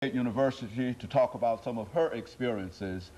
State University to talk about some of her experiences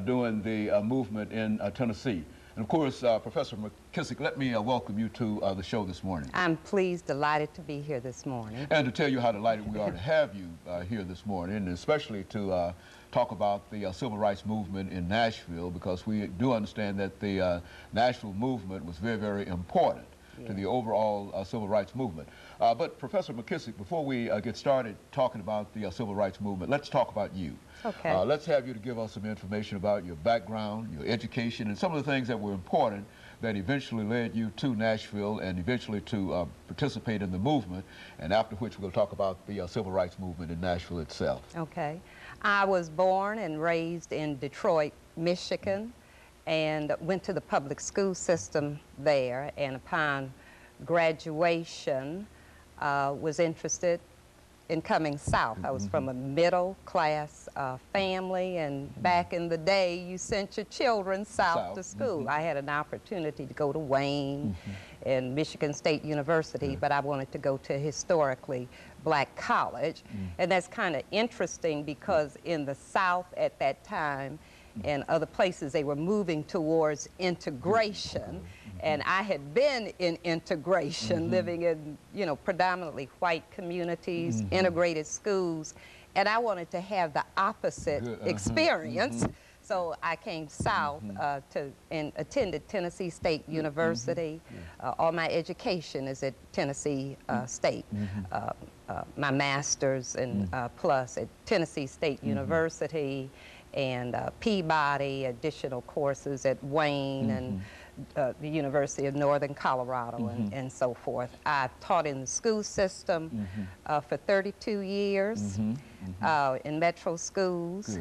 during the movement in Tennessee. And of course, Professor McKissack, let me welcome you to the show this morning. I'm pleased, delighted to be here this morning. And to tell you how delighted we are to have you here this morning, and especially to talk about the civil rights movement in Nashville, because we do understand that the Nashville movement was very, very important to the overall civil rights movement. But Professor McKissack, before we get started talking about the civil rights movement, let's talk about you. Okay. Let's have you to give us some information about your background, your education, and some of the things that were important that eventually led you to Nashville and eventually to participate in the movement, and after which we'll talk about the civil rights movement in Nashville itself. Okay. I was born and raised in Detroit, Michigan, and went to the public school system there, and upon graduation was interested in coming south. I was from a middle-class family, and back in the day, you sent your children south to school. I had an opportunity to go to Wayne and Michigan State University, but I wanted to go to a historically black college. And that's kind of interesting because in the South at that time, and other places, they were moving towards integration. And I had been in integration, living in, predominantly white communities, integrated schools, and I wanted to have the opposite experience. So I came south and attended Tennessee State University. All my education is at Tennessee State. My master's and plus at Tennessee State University, and Peabody, additional courses at Wayne and the University of Northern Colorado and so forth. I taught in the school system for 32 years in metro schools,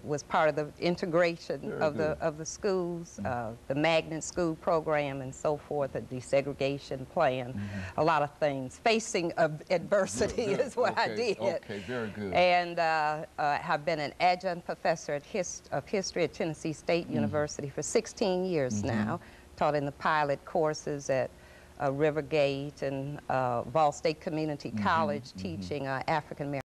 was part of the integration of the schools, the magnet school program and so forth, a desegregation plan, a lot of things. Facing adversity is what I did. Okay, very good. And have been an adjunct professor of history at Tennessee State University for 16 years now. Taught in the pilot courses at Rivergate and Vol State Community College, teaching African American